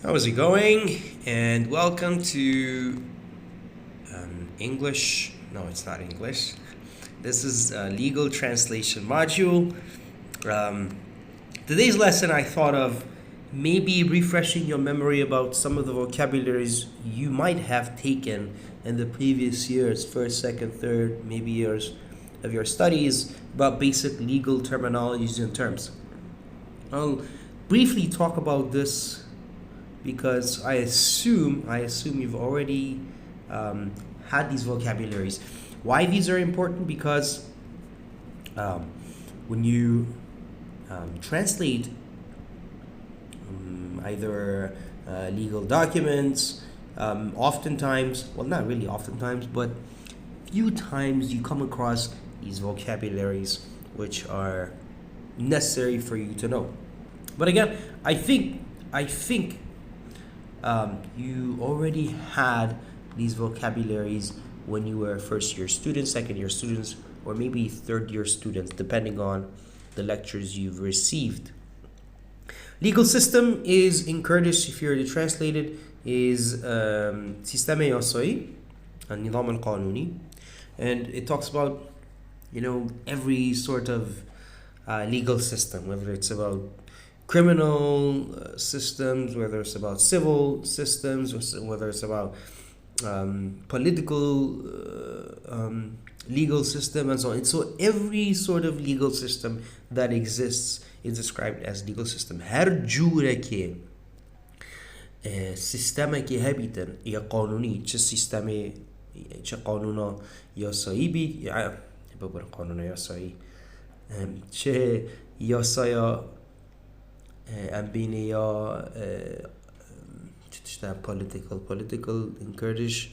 How's it going? And welcome to English. No, it's not English. This is a legal translation module. Um, Today's lesson, I thought of maybe refreshing your memory about some of the vocabularies you might have taken in the previous years, first, second, third, maybe years of your studies about basic legal terminologies and terms. I'll briefly talk about this because I assume you've already had these vocabularies. Why these are important? Because um, when you translate either legal documents, oftentimes, well, not really oftentimes, but few times you come across these vocabularies which are necessary for you to know. But again, I think you already had these vocabularies when you were first year students, second year students, or maybe third year students, depending on the lectures you've received. Legal system is in Kurdish, if you're to translate it, is Sisteme Yasai, النظام القانوني, and it talks about every sort of legal system, whether it's about criminal systems, whether it's about civil systems, whether it's about political legal system, and so on. And so every sort of legal system that exists is described as legal system. هر جوره که سیستم که هبیتن یا قانونی چه سیستم چه قانونا یاسایی بید یا ببر قانون یاسایی چه یاسایا ام بین یا چه political in Kurdish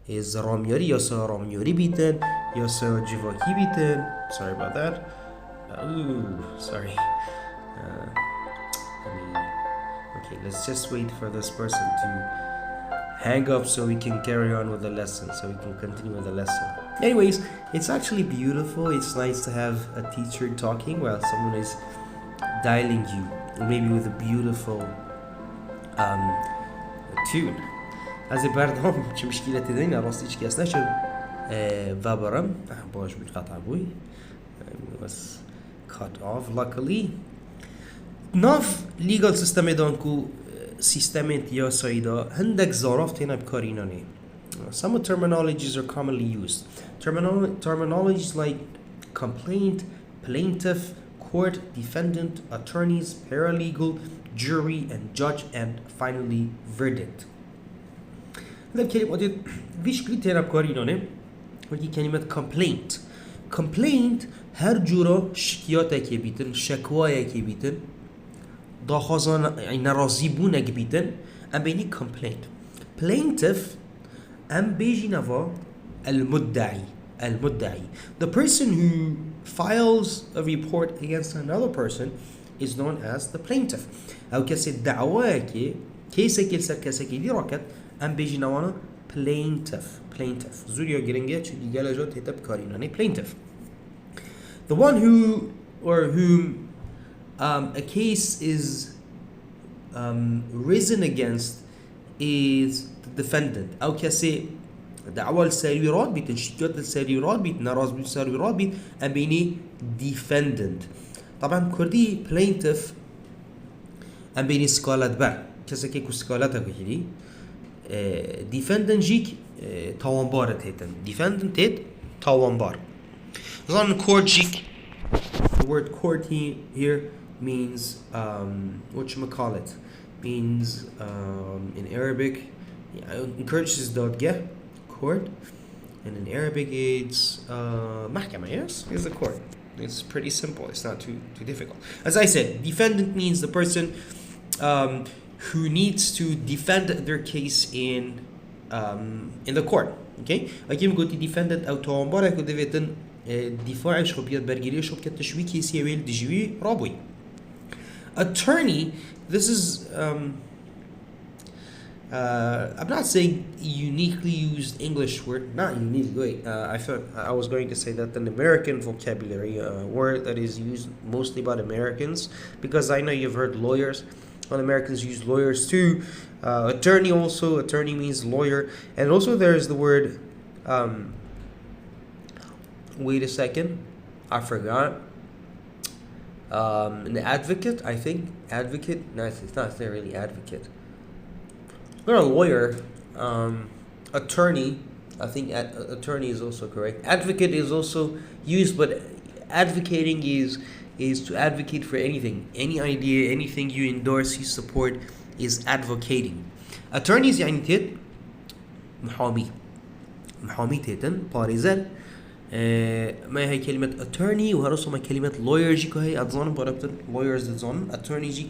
is رامیاری یاسا رامیاری بیتن یاسا جواکی بیتن. Sorry about that. Sorry. Okay, let's just wait for this person to hang up so we can carry on with the lesson, so we can continue with the lesson. Anyways, it's actually beautiful. It's nice to have a teacher talking while someone is dialing you, maybe with a beautiful tune. از برنامه چه مشکلاتی دارین راستی هیچ کس نشد و برم باش بود قطع بوی was cut off luckily. ناف legal system دانکو سیستمت یا سایدا هندک زارافت هنا بکارینانه. Some terminologies are commonly used. Terminologies like complaint, plaintiff, court, defendant, attorneys, paralegal, jury, and judge, and finally verdict. هذا الكلمة ودي فيش كلي تيرا بكارينانه ودي كلمة complaint. Complaint هر جورا شکیاتك بيتن شكوايك بيتن داخازان يعني نرازي بونك بيتن ام بيني complaint. Plaintiff ام بيجي نفا المدعي. The person who files a report against another person is known as the plaintiff. او كسي دعواك كيسا كيسا كيسا كي دي راكت ام بيجي نوانا plaintiff زوريا جرنجة چو ديگالا جو تهتا بكاريناني plaintiff. The one who or whom a case is risen against is the defendant. أو كسي دعوة السيرورات بيت انشتيات السيرورات بيت نراز بالسيرورات بيت أبيني defendant. طبعا كردي plaintiff أبيني سكالات بر كسي كيكو سكالات هكذي defendant جيك تاوانبار تهتن defendant تهت تاوانبار. On court جيك, the word court here means whatchamacallit means in Arabic encourages the court, and in Arabic it's mahkama. Yes, it's the court. It's pretty simple. It's not too difficult. As I said, defendant means the person who needs to defend their case in the court. Okay, اگه گفتی defendant او توانبار اگه دویتن دفاعش خب بیاد برگیریش خب که تشویق کیسی ویل دیجوی رابوی. Attorney, this is I'm not saying uniquely used English word, not uniquely. I thought I was going to say that an American vocabulary word that is used mostly by Americans, because I know you've heard lawyers. Well, Americans use lawyers too. Attorney also. Attorney means lawyer. And also there's the word, wait a second, I forgot. An advocate, I think. Advocate? No, it's not really advocate. Not a lawyer. Attorney. I think attorney is also correct. Advocate is also used, but advocating is to advocate for anything. Any idea, anything you endorse, you support is advocating. Attorneys يعني تيت محامي. محامي تيتن باريزر. ما هي كلمة attorney وهرسو ما كلمة lawyer جيكو هي أتظن بربطن lawyers أتظن attorney جي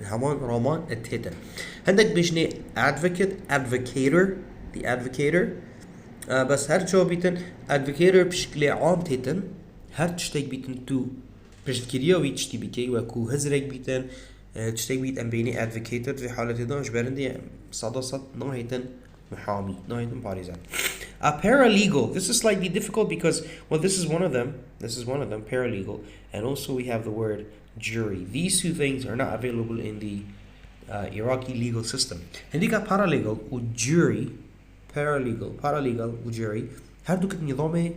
همان رامان التيتن. عندك بيجني advocator the advocator. بس هر شو بيتن advocator بشكل عام تيتن هر تشتاق بيتن تو بشكريا ويتشتي بيكي وكو هزرك بيتن تشتاق بيت ام بيني advocator في حالة دانش برندي صداصت ناهيتن محامي ناهيتن باريزان. A paralegal. This is slightly difficult because, well, this is one of them. Paralegal, and also we have the word jury. These two things are not available in the Iraqi legal system. عندك paralegal وjury. Paralegal وjury. هادو كت نظام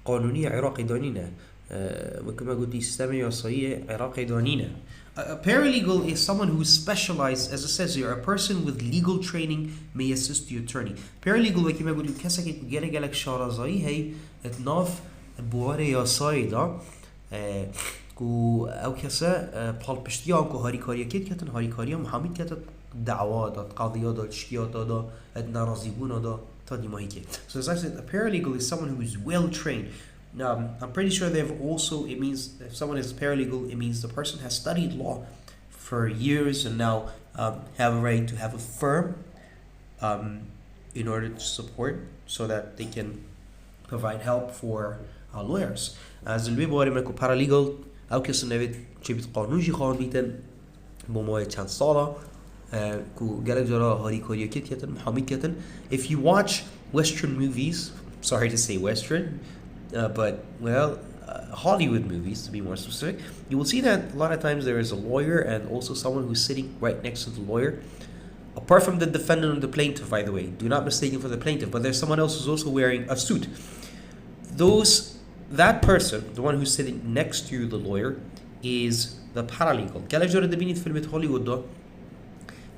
قانونية عراقي دانينا. وكما قلت سيستم يصية عراقي دانينا. A paralegal is someone who is specialized, as it says here, a person with legal training may assist the attorney. Paralegal وكما قلت كسكت جالك شارزاي هي اتناف بواري يصايدا كو أو كسا بالبشتيان كو هاريكاريا كتن هاريكاريا محامي كتن دعوات قضيات شكيات دا نرازيبون دا تادي ما هيك. So as I said, a paralegal is someone who is well trained. I'm pretty sure they've also, it means if someone is a paralegal, it means the person has studied law for years and now have a right to have a firm in order to support so that they can provide help for lawyers. As البيب واري منكو paralegal أو كسر نبيت شبيت قانونجي خان بيتن بموية چند سالة كو جالك جرا هاري كوريا كتن محامي كتن. If you watch Western movies, sorry to say Western, but well, Hollywood movies to be more specific, you will see that a lot of times there is a lawyer and also someone who's sitting right next to the lawyer. Apart from the defendant and the plaintiff, by the way, do not mistake him for the plaintiff, but there's someone else who's also wearing a suit. That person, the one who's sitting next to the lawyer, is the paralegal. كلا جرد بيني في فيلم هوليوود ده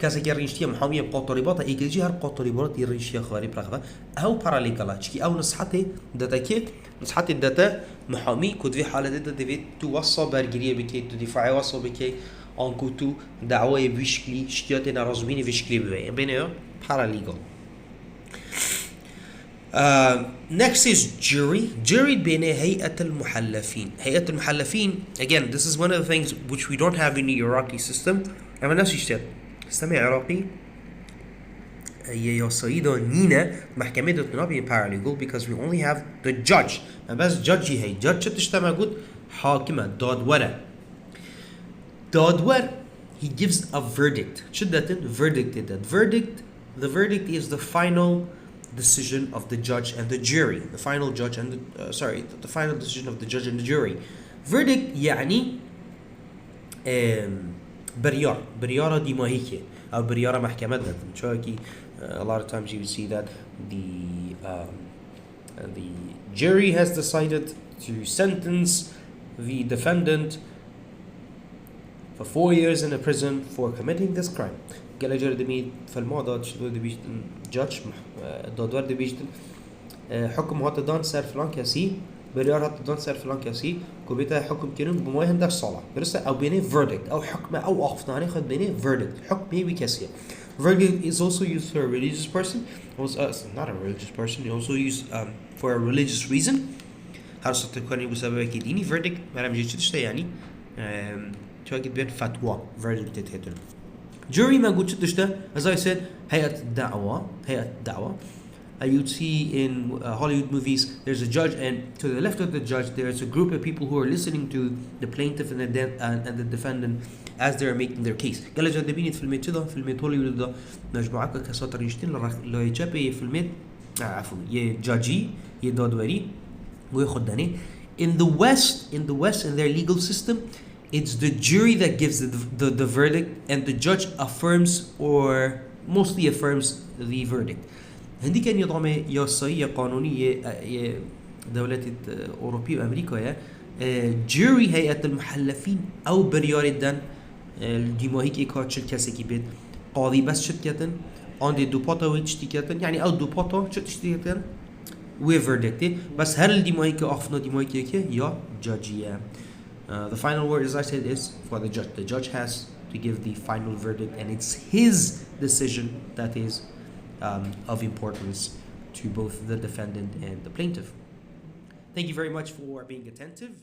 كذا كرينشتيا محامية بقطريبات إيجيجي هر قطريبات يرينشتيا خاري برغبة أو paralegal شكي أو نصحته داتا كيت نصحته داتا محامي كود في حالة داتا ديفيد توصل برجريه بكي تدفاعي وصل بكي أنكو تو دعوة بشكلي شكياتنا رزميني بشكلي ببين بينه paralegal. Next is jury. Jury بين هيئة المحلفين. هيئة المحلفين, again, this is one of the things which we don't have in the Iraqi system. أما نفس الشيء السيستم العراقي يصيدا نينا محكمة الطنابي paralegal because we only have the judge. ما بس judge هي judge تشتمل قد حاكمة دادور he gives a verdict. شدة verdict the verdict is the final decision of the judge and the jury. The final judge and the final decision of the judge and the jury. Verdict يعني بريارة ديماهيكي أو بريارة محكمة ده. A lot of times you will see that the jury has decided to sentence the defendant for 4 years in a prison for committing this crime. قال جرد مين في الماضي شو ده بيجتن judge دادور ده بيجتن حكم هات دان سر فلان كسي بريار هات دان سر فلان كسي كوبيتا حكم كيرون بمويه هندك صلاة برسة أو بينه verdict أو حكم أو أخفناني خد بينه verdict حكم هي بكسية. Verdict is also used for a religious person. Not a religious person. It also used for a religious reason. هرسة تكوني بسبب كديني verdict ما رمجي تشتى يعني شو أكيد بين فتوى verdict تتهتن. Jury ما قلت تشتى as I said هيئة الدعوة. You'd see in Hollywood movies there's a judge and to the left of the judge there's a group of people who are listening to the plaintiff and the defendant as they're making their case. قال جد بيني فيلمات كده فيلمات هوليوود ده نجمعك كساتر يشتين لا يجابي فيلمات عفوا يجاجي يدادوري ويخدني. In the West in their legal system it's the jury that gives the verdict, and the judge affirms or mostly affirms the verdict. هندي كان نظام يسارية قانونية دولة أوروبية وأمريكا جوري هيئة المحلفين أو بريار الدن الديما هيك كاتشل كاسي كي بيت قاضي بس شتكتن عندي دو باتا ويتشتكتن يعني أو دو باتا شتكتن وفردكتي بس هل الديما هيك أخفنا ديما هيك يا جاجية. The final word, as I said, is for the judge. The judge has to give the final verdict, and it's his decision that is of importance to both the defendant and the plaintiff. Thank you very much for being attentive.